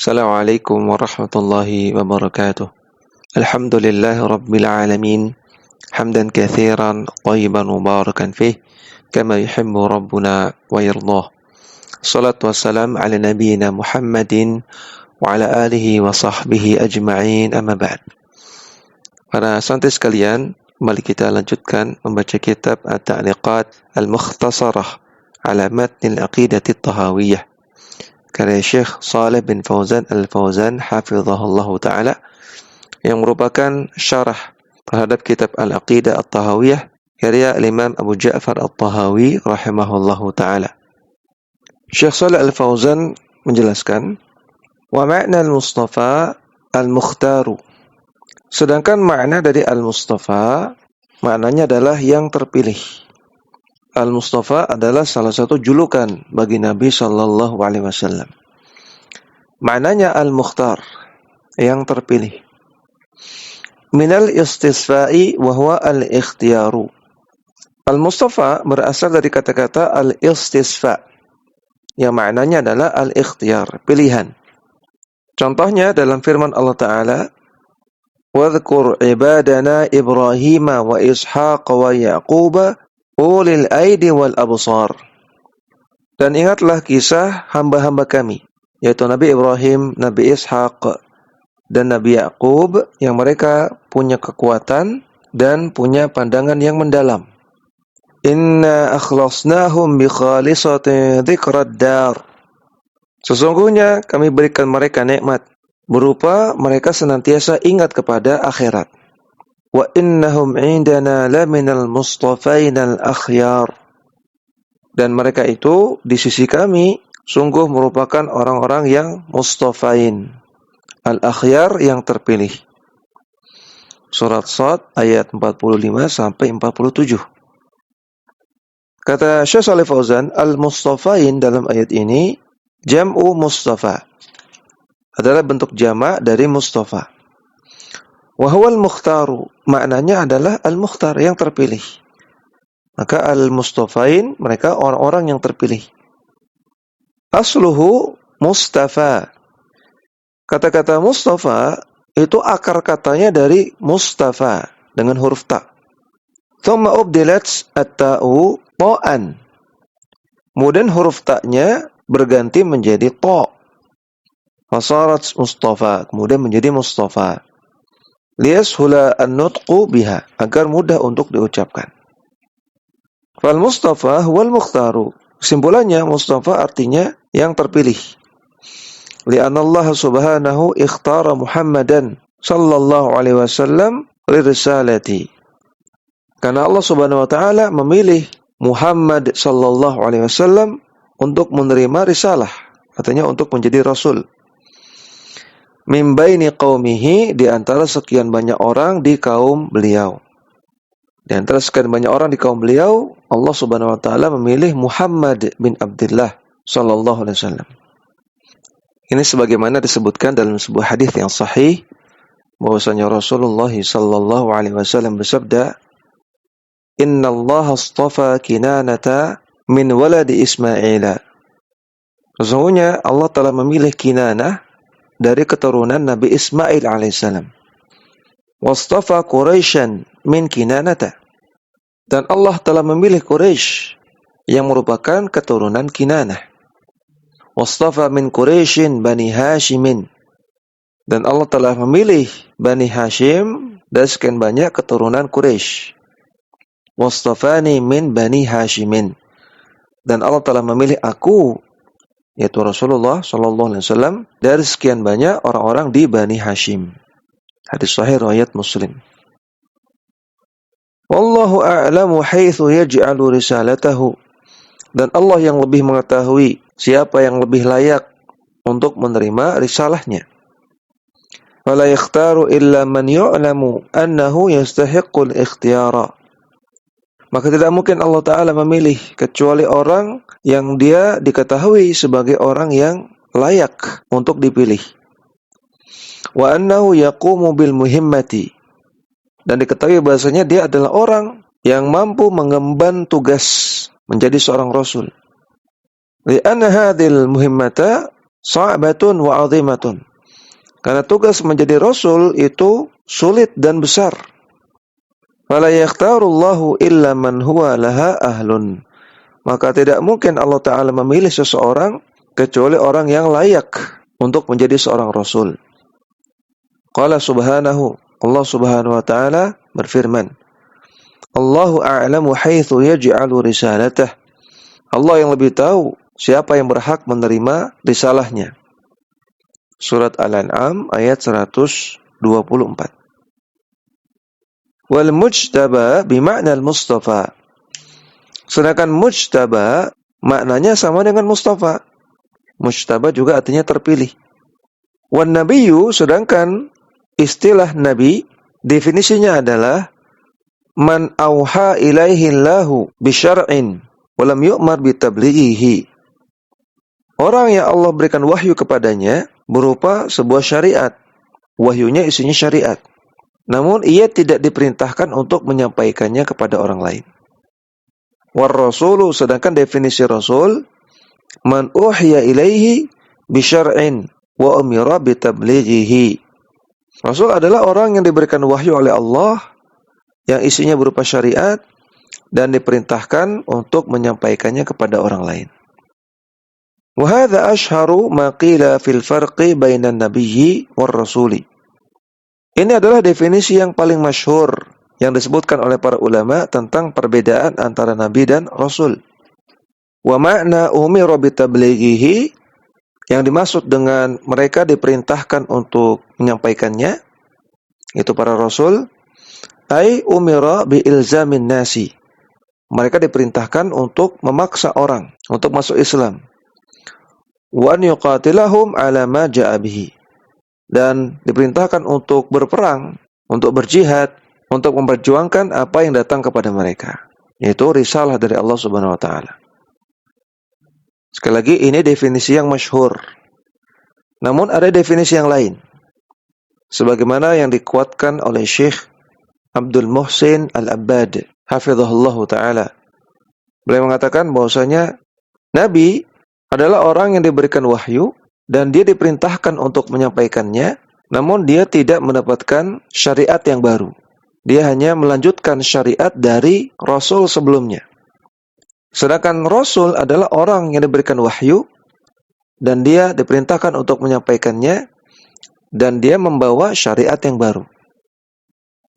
Assalamualaikum warahmatullahi wabarakatuh. Alhamdulillahi rabbil alamin. Hamdan katsiran thayyiban mubarakan fih kama yuhibbu rabbuna wa yardah. Salatu wassalam ala nabiyyina Muhammadin wa ala alihi wa sahbihi ajma'in, amma ba'd. Para santri sekalian, kembali kita lanjutkan membaca kitab At-Ta'liqat Al-Mukhtasarah ala Matn Al-Aqidah At-Tahawiyah karya Syekh Shalih bin Fauzan Al-Fauzan hafizahullah ta'ala, yang merupakan syarah terhadap kitab Al-Aqidah At-Tahawiyah karya Imam Abu Ja'far At-Tahawi rahimahullahu ta'ala. Syekh Shalih Al-Fauzan menjelaskan, wa ma'na al-Mustafa al-Mukhtaru. Sedangkan makna dari al-Mustafa, maknanya adalah yang terpilih. Al-Mustafa adalah salah satu julukan bagi Nabi sallallahu alaihi wasallam. Maknanya al-Mukhtar, yang terpilih. Minal istisfa'i wa huwa al-ikhtiyaru. Al-Mustafa berasal dari kata-kata al-istisfa, yang maknanya adalah al-ikhtiyar, pilihan. Contohnya dalam firman Allah Ta'ala, وَاذْكُرْ عِبَادَنَا إِبْرَاهِيمَ وَإِسْحَاقَ وَيَعْقُوبَ ulil aidi wal absar. Dan ingatlah kisah hamba-hamba kami, yaitu Nabi Ibrahim, Nabi Ishaq, dan Nabi Yaqub, yang mereka punya kekuatan dan punya pandangan yang mendalam. Inna akhlasnahum bi khalisati dzikrad dar. Sesungguhnya kami berikan mereka nikmat berupa mereka senantiasa ingat kepada akhirat. Wa innahum indana laminal mustafainal akhyar. Dan mereka itu di sisi kami sungguh merupakan orang-orang yang mustafain, al-akhyar, yang terpilih. Surat Shad ayat 45 sampai 47. Kata Syekh Shalih Fauzan, al-mustafain dalam ayat ini jam'u mustafa, adalah bentuk jamak dari mustafa. Wa huwal mukhtaru, maknanya adalah al-mukhtar, yang terpilih. Maka al-mustafain, mereka orang-orang yang terpilih. Asluhu mustafa. Kata-kata mustafa itu akar katanya dari mustafa dengan huruf ta. Thumma ubdilat at-ta'u ta'an. Kemudian huruf ta-nya berganti menjadi ta. Fasarat mustafa, kemudian menjadi mustafa. Liyashula an-nutqu biha, agar mudah untuk diucapkan. Fal mustafa huwal mukhtaru. Kesimpulannya, mustafa artinya yang terpilih. Li'anna Allah subhanahu ikhtara Muhammadan sallallahu alaihi wasallam lirisalati. Karena Allah subhanahu wa ta'ala memilih Muhammad sallallahu alaihi wasallam untuk menerima risalah, artinya untuk menjadi rasul. Min baini qaumihi, di antara sekian banyak orang di kaum beliau. Di antara sekian banyak orang di kaum beliau, Allah Subhanahu wa taala memilih Muhammad bin Abdullah sallallahu alaihi wasallam. Ini sebagaimana disebutkan dalam sebuah hadis yang sahih, bahwasanya Rasulullah sallallahu alaihi wasallam bersabda, "Innallaha astafa Kinanata min waladi Ismail." Sesungguhnya Allah telah memilih Kinanah dari keturunan Nabi Ismail alaihissalam. Wastafa Quraisyan min Kinanata. Dan Allah telah memilih Quraisy yang merupakan keturunan Kinanah. Wastafa min Quraisyin Bani Hashimin. Dan Allah telah memilih Bani Hashim dari sekian banyak keturunan Quraisy. Wastafani min Bani Hashimin. Dan Allah telah memilih aku, yaitu Rasulullah sallallahu alaihi wasallam, dari sekian banyak orang-orang di Bani Hashim. Hadis sahih riwayat Muslim. Wallahu a'lamu haitsu yaj'alu risalatahu. Dan Allah yang lebih mengetahui siapa yang lebih layak untuk menerima risalahnya. Wala yakhtaru illa man yu'lamu annahu yastahiqqul ikhtiyara. Maka tidak mungkin Allah Ta'ala memilih kecuali orang yang dia diketahui sebagai orang yang layak untuk dipilih. Wa annahu yaqumu bil muhimmati. Dan diketahui bahasanya dia adalah orang yang mampu mengemban tugas menjadi seorang Rasul. Li'anna hadhil muhimmata Sa'batun wa 'azimatun. Karena tugas menjadi rasul itu sulit dan besar. Fala yakhtarullahu illa man huwa laha ahlun. Maka tidak mungkin Allah Ta'ala memilih seseorang kecuali orang yang layak untuk menjadi seorang rasul. Qala subhanahu, Allah Subhanahu wa Ta'ala berfirman, Allahu a'lamu haitsu yaj'alu risalatah. Allah yang lebih tahu siapa yang berhak menerima risalahnya. Surat Al-An'am ayat 124. Wal mujtaba bima'na al-mustafa. Sedangkan mujtaba maknanya sama dengan mustafa. Mujtaba juga artinya terpilih. Wan nabiyyu, sedangkan istilah nabi definisinya adalah man auha ilaihi Allahu bisyar'in wa lam yu'mar bitablighihi. Orang yang Allah berikan wahyu kepadanya berupa sebuah syariat. Wahyunya isinya syariat. Namun ia tidak diperintahkan untuk menyampaikannya kepada orang lain. War rasulu, sedangkan definisi rasul, man uhiya ilaihi bisyar'in wa umira bitablighihi. Rasul adalah orang yang diberikan wahyu oleh Allah yang isinya berupa syariat dan diperintahkan untuk menyampaikannya kepada orang lain. Wa hadza ashharu ma qila fil farqi bainan nabiyyi war rasuli. Ini adalah definisi yang paling masyhur yang disebutkan oleh para ulama tentang perbedaan antara nabi dan rasul. Wa ma'na umira bitablighihi, yang dimaksud dengan mereka diperintahkan untuk menyampaikannya, itu para rasul, ai umira bi ilzamin nasi. Mereka diperintahkan untuk memaksa orang untuk masuk Islam. Wa an yuqatilahum ala ma ja'a bihi. Dan diperintahkan untuk berperang, untuk berjihad, untuk memperjuangkan apa yang datang kepada mereka, yaitu risalah dari Allah Subhanahu wa taala. Sekali lagi, ini definisi yang masyhur. Namun ada definisi yang lain, sebagaimana yang dikuatkan oleh Syekh Abdul Muhsin Al-Abbad, hafizahullah ta'ala. Beliau mengatakan bahwasanya Nabi adalah orang yang diberikan wahyu dan dia diperintahkan untuk menyampaikannya, namun dia tidak mendapatkan syariat yang baru. Dia hanya melanjutkan syariat dari Rasul sebelumnya. Sedangkan Rasul adalah orang yang diberikan wahyu dan dia diperintahkan untuk menyampaikannya dan dia membawa syariat yang baru.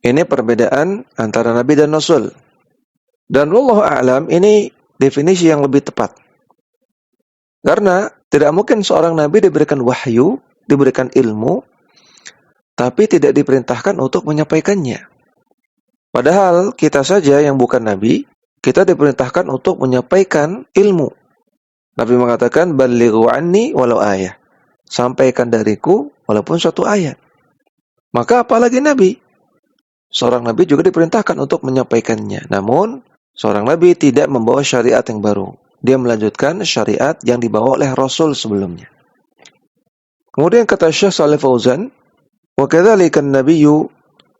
Ini perbedaan antara Nabi dan Rasul. Dan wallahu a'lam, ini definisi yang lebih tepat. Karena tidak mungkin seorang Nabi diberikan wahyu, diberikan ilmu, tapi tidak diperintahkan untuk menyampaikannya. Padahal kita saja yang bukan Nabi, kita diperintahkan untuk menyampaikan ilmu. Nabi mengatakan, balighu anni walau ayah. Sampaikan dariku walaupun suatu ayat. Maka apalagi Nabi? Seorang Nabi juga diperintahkan untuk menyampaikannya. Namun, seorang Nabi tidak membawa syariat yang baru. Dia melanjutkan syariat yang dibawa oleh Rasul sebelumnya. Kemudian kata Syekh Shalih Fauzan, wa kadzalika an-nabiyyu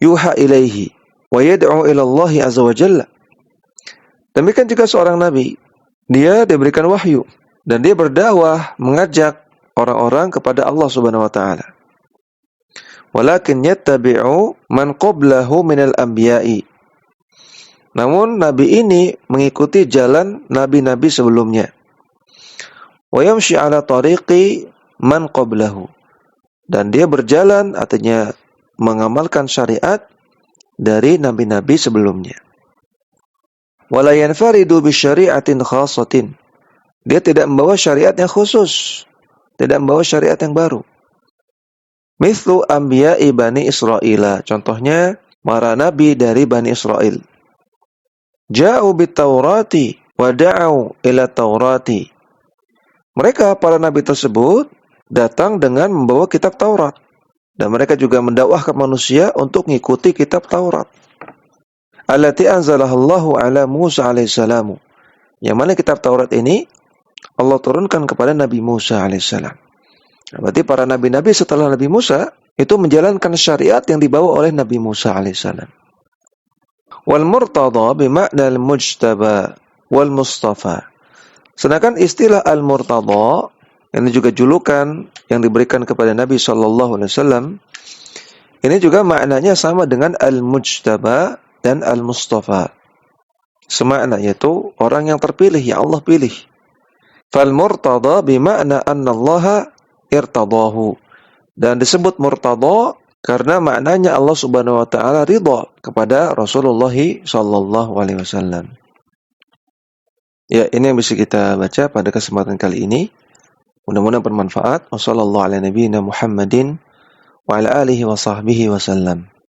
yuha ilaihi wa yad'u ila Allah azza wa jalla. Demikian juga seorang nabi, dia diberikan wahyu dan dia berdakwah, mengajak orang-orang kepada Allah Subhanahu wa taala. Walakin yattabi'u man qablahu minal anbiya'i. Namun nabi ini mengikuti jalan nabi-nabi sebelumnya. Wa yamshi 'ala tariqi man qablahu. Dan dia berjalan, artinya mengamalkan syariat dari nabi-nabi sebelumnya. Wa la yanfaridu bi syari'atin khassatin. Dia tidak membawa syariat yang khusus, tidak membawa syariat yang baru. Mithlu anbiya'i Bani Israila. Contohnya para nabi dari Bani Israel. Ja'u bit-Taurati wa da'u ila Taurati. Mereka, para nabi tersebut, datang dengan membawa kitab Taurat. Dan mereka juga mendakwahkan manusia untuk mengikuti kitab Taurat. Allati anzalahallahu ala Musa alaihissalam. Yang mana kitab Taurat ini Allah turunkan kepada Nabi Musa alaihissalam. Berarti para nabi-nabi setelah Nabi Musa itu menjalankan syariat yang dibawa oleh Nabi Musa alaihissalam. Wal murtada bima'na al-mujtaba wal mustafa. Sedangkan istilah al-murtada Ini juga julukan yang diberikan kepada Nabi SAW. Ini juga maknanya sama dengan Al-Mujtaba dan Al-Mustafa. Semakna, yaitu orang yang terpilih, yang Allah pilih. Fal-murtada bima'na anna Allah irtadahu. Dan disebut murtada karena maknanya Allah Subhanahu wa taala ridha kepada Rasulullah sallallahu alaihi wasallam. Ya, ini yang bisa kita baca pada kesempatan kali ini. Mudah-mudahan bermanfaat. Wassallallahu ala nabiyyina Muhammadin wa ala alihi wa sahbihi wasallam.